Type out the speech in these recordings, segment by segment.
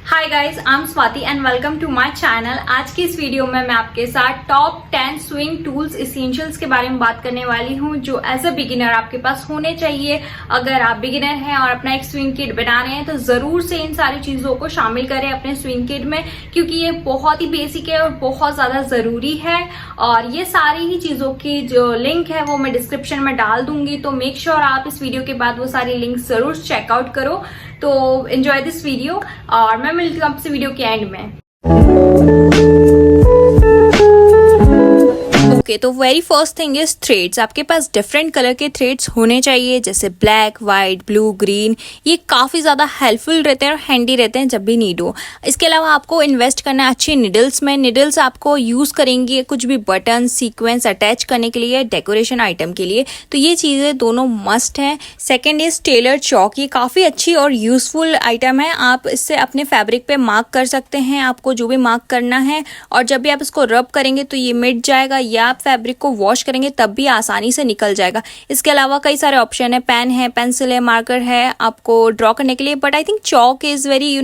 Hi guys, I am Swati and welcome to my channel. आज की इस वीडियो में मैं आपके साथ टॉप 10 स्विंग टूल्स एसेंशियल्स के बारे में बात करने वाली हूं जो एज अ बिगिनर आपके पास होने चाहिए। अगर आप बिगिनर हैं और अपना एक स्विंग किट बना रहे हैं तो जरूर से इन सारी चीजों को शामिल करें अपने स्विंग किट में, क्योंकि ये बहुत ही बेसिक है और बहुत ज्यादा जरूरी है। और ये सारी ही चीजों की जो लिंक है वो मैं डिस्क्रिप्शन में डाल दूंगी, तो मेक श्योर आप इस वीडियो के बाद वो सारी लिंक जरूर चेकआउट करो। तो एंजॉय दिस वीडियो और मैं मिलती हूँ आपसे वीडियो के एंड में। ओके, तो very first thing is threads. आपके पास डिफरेंट कलर के थ्रेड्स होने चाहिए, जैसे ब्लैक, वाइट, ब्लू, ग्रीन। ये काफ़ी ज़्यादा हेल्पफुल रहते हैं और हैंडी रहते हैं जब भी नीड हो। इसके अलावा आपको इन्वेस्ट करना है अच्छी निडल्स में। निडल्स आपको यूज़ करेंगे कुछ भी बटन, सीक्वेंस अटैच करने के लिए, डेकोरेशन आइटम के लिए, तो ये चीज़ें दोनों मस्ट हैं। सेकेंड इज टेलर चौक। ये काफ़ी अच्छी और यूजफुल आइटम है। आप इससे अपने फैब्रिक पे मार्क कर सकते हैं आपको जो भी मार्क करना है, और जब भी आप इसको रब करेंगे तो ये मिट जाएगा, या फैब्रिक को वॉश करेंगे तब भी आसानी से निकल जाएगा। इसके अलावा कई सारे ऑप्शन है, पेन है, पेंसिल है, मार्कर है आपको ड्रॉ करने के लिए, but I think chalk is very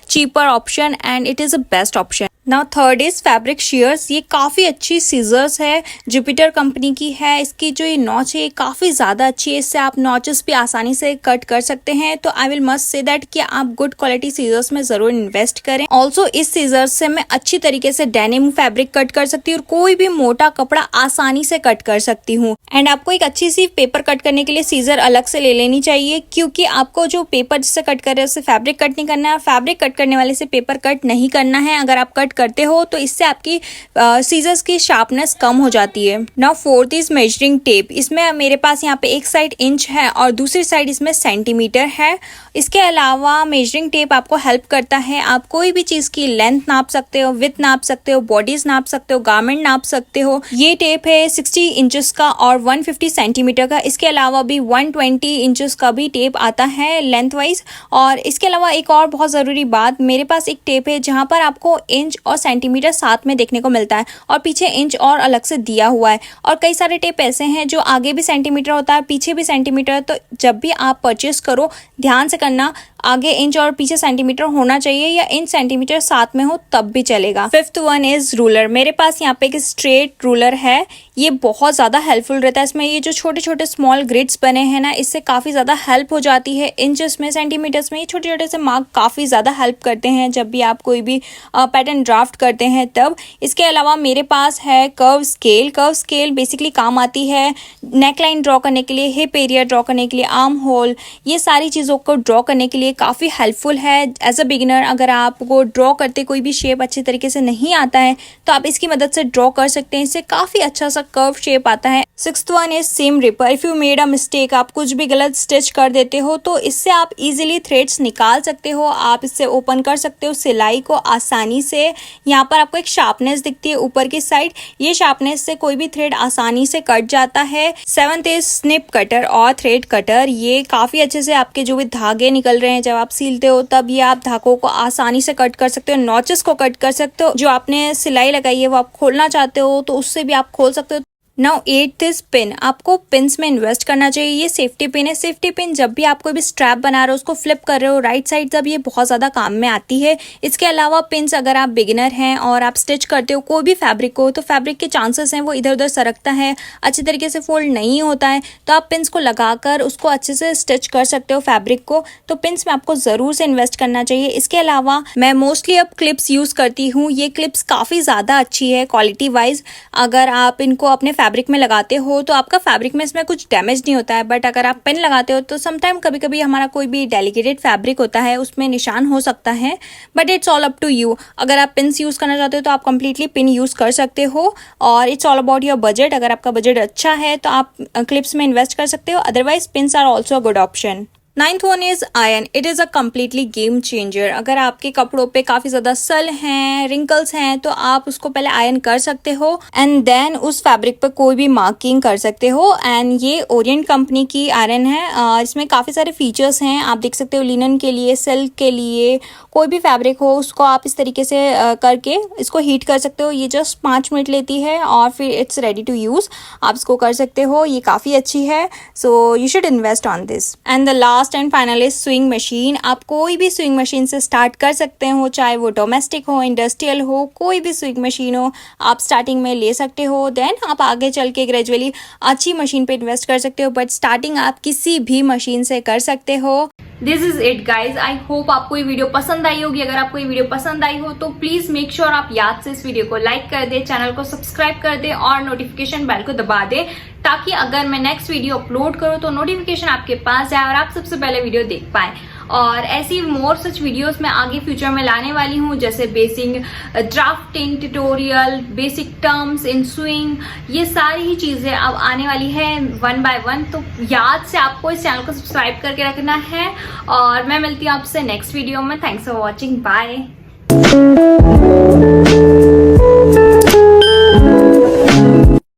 cheaper option and it is a best option. Now third is fabric shares. ये काफ़ी अच्छी सीजर्स है, जुपिटर कंपनी की है। इसकी जो ये नॉच है ये काफ़ी ज़्यादा अच्छी है, इससे आप नॉचेस भी आसानी से कट कर सकते हैं। तो I will must say that कि आप गुड क्वालिटी सीजर्स में ज़रूर इन्वेस्ट करें। ऑल्सो इस सीजर्स से मैं अच्छी तरीके से डेनिम फैब्रिक कट कर सकती हूँ और कोई भी मोटा कपड़ा आसानी से कट कर सकती हूँ। एंड आपको एक अच्छी सी पेपर कट करने के लिए सीजर अलग से ले लेनी चाहिए, क्योंकि आपको जो पेपर जिससे कट कर रहे हैं उससे फैब्रिक कट नहीं करना है, और फैब्रिक कट करने वाले से पेपर कट नहीं करना है। अगर आप कट करते हो तो इससे आपकी सीजर्स की शार्पनेस कम हो जाती है। Now fourth is measuring tape. इसमें मेरे पास यहाँ पे एक साइड इंच है और दूसरी साइड इसमें सेंटीमीटर है। इसके अलावा मेजरिंग टेप आपको हेल्प करता है, आप कोई भी चीज़ की लेंथ नाप सकते हो, विड्थ नाप सकते हो, बॉडीज नाप सकते हो, गारमेंट नाप सकते हो। ये टेप है 60 इंचेस का और 150 सेंटीमीटर का। इसके अलावा भी 120 इंचेस का भी टेप आता है लेंथ वाइज। और इसके अलावा एक और बहुत ज़रूरी बात, मेरे पास एक टेप है जहाँ पर आपको इंच और सेंटीमीटर साथ में देखने को मिलता है और पीछे इंच और अलग से दिया हुआ है। और कई सारे टेप ऐसे हैं जो आगे भी सेंटीमीटर होता है, पीछे भी सेंटीमीटर। तो जब भी आप परचेस करो ध्यान से करना, आगे इंच और पीछे सेंटीमीटर होना चाहिए, या इंच सेंटीमीटर साथ में हो तब भी चलेगा। Fifth one is ruler. मेरे पास यहाँ पे एक स्ट्रेट रूलर है, ये बहुत ज़्यादा हेल्पफुल रहता है। इसमें ये जो छोटे छोटे स्मॉल ग्रिड्स बने हैं ना, इससे काफ़ी ज़्यादा हेल्प हो जाती है। इंचेस में, सेंटीमीटर्स में ये छोटे छोटे से मार्क काफ़ी ज़्यादा हेल्प करते हैं जब भी आप कोई भी पैटर्न ड्राफ्ट करते हैं तब। इसके अलावा मेरे पास है curve scale. Curve scale basically काम आती है नेक लाइन ड्रॉ करने के लिए, हिप एरिया ड्रॉ करने के लिए, आर्म होल, ये सारी चीज़ों को ड्रॉ करने के लिए काफ़ी हेल्पफुल है। एज अ बिगिनर अगर आपको ड्रॉ करते कोई भी शेप अच्छे तरीके से नहीं आता है तो आप इसकी मदद से ड्रॉ कर सकते हैं, इससे काफ़ी अच्छा सा कर्व शेप आता है। Sixth one is seam ripper. If you made a mistake, आप कुछ भी गलत स्टिच कर देते हो तो इससे आप इजीली थ्रेड्स निकाल सकते हो, आप इससे ओपन कर सकते हो सिलाई को आसानी से। यहाँ पर आपको एक शार्पनेस दिखती है ऊपर की साइड, ये शार्पनेस से कोई भी थ्रेड आसानी से कट जाता है। सेवंथ इज स्निप कटर और थ्रेड कटर। ये काफ़ी अच्छे से आपके जो भी धागे निकल रहे हैं जब आप सिलते हो तब ये आप धागों को आसानी से कट कर सकते हो, नॉचेस को कट कर सकते हो। जो आपने सिलाई लगाई है वो आप खोलना चाहते हो तो उससे भी आप खोल सकते हो। Now eighth is pin. आपको पिन्स में इन्वेस्ट करना चाहिए। ये सेफ्टी पिन है। सेफ्टी पिन जब भी आप कोई भी स्ट्रैप बना रहे हो, उसको फ्लिप कर रहे हो राइट साइड, तब ये बहुत ज़्यादा काम में आती है। इसके अलावा पिन्स, अगर आप बिगिनर हैं और आप स्टिच करते हो कोई भी फैब्रिक को, तो फैब्रिक के चांसेस हैं वो इधर उधर सरकता है, अच्छी तरीके से फोल्ड नहीं होता है, तो आप पिन्स को लगाकर उसको अच्छे से स्टिच कर सकते हो फैब्रिक को। तो पिन्स में आपको ज़रूर से इन्वेस्ट करना चाहिए। इसके अलावा मैं मोस्टली अब क्लिप्स यूज़ करती हूँ। ये क्लिप्स काफ़ी ज़्यादा अच्छी है क्वालिटी वाइज। अगर आप इनको अपने फैब्रिक में लगाते हो तो आपका फैब्रिक में इसमें कुछ डैमेज नहीं होता है, बट अगर आप पेन लगाते हो तो समटाइम कभी कभी हमारा कोई भी डेलिकेटेड फैब्रिक होता है उसमें निशान हो सकता है, but it's all up to you. अगर आप पिन्स यूज़ करना चाहते हो तो आप कंप्लीटली पिन यूज़ कर सकते हो, और it's all about your budget. अगर आपका बजट अच्छा है तो आप क्लिप्स में इन्वेस्ट कर सकते हो, otherwise pins are also a good option. Ninth one is iron. It is a completely game changer. अगर आपके कपड़ों पे काफ़ी ज़्यादा सल हैं, रिंकल्स हैं, तो आप उसको पहले आयरन कर सकते हो एंड देन उस फैब्रिक पे कोई भी मार्किंग कर सकते हो। एंड ये ओरिएंट कंपनी की आयरन है। इसमें काफ़ी सारे फीचर्स हैं, आप देख सकते हो। लिनन के लिए, सिल्क के लिए, कोई भी फैब्रिक हो उसको आप इस तरीके से करके इसको हीट कर सकते हो। ये जस्ट 5 मिनट लेती है और फिर इट्स रेडी टू यूज़। आप इसको कर सकते हो, ये काफ़ी अच्छी है। So you should invest on this. And the last last and final is swing machine. आप कोई भी स्विंग मशीन से स्टार्ट कर सकते हो, चाहे वो डोमेस्टिक हो, इंडस्ट्रियल हो, कोई भी स्विंग मशीन हो आप स्टार्टिंग में ले सकते हो। देन आप आगे चल के ग्रेजुअली अच्छी मशीन पे इन्वेस्ट कर सकते हो, बट स्टार्टिंग आप किसी भी मशीन से कर सकते हो। This is it guys. I hope आपको ये वीडियो पसंद आई होगी। अगर आपको ये वीडियो पसंद आई हो तो प्लीज मेक श्योर आप याद से इस वीडियो को लाइक कर दे, चैनल को सब्सक्राइब कर दे और नोटिफिकेशन बेल को दबा दे, ताकि अगर मैं नेक्स्ट वीडियो अपलोड करूं तो नोटिफिकेशन आपके पास जाए और आप सबसे पहले वीडियो देख पाए। और ऐसी मोर सच वीडियोस मैं आगे फ्यूचर में लाने वाली हूँ, जैसे basic drafting tutorial, basic terms in swing, ये सारी ही चीजें अब आने वाली है 1 by 1। तो याद से आपको इस चैनल को सब्सक्राइब करके रखना है और मैं मिलती हूँ आपसे नेक्स्ट वीडियो में। Thanks for watching, bye.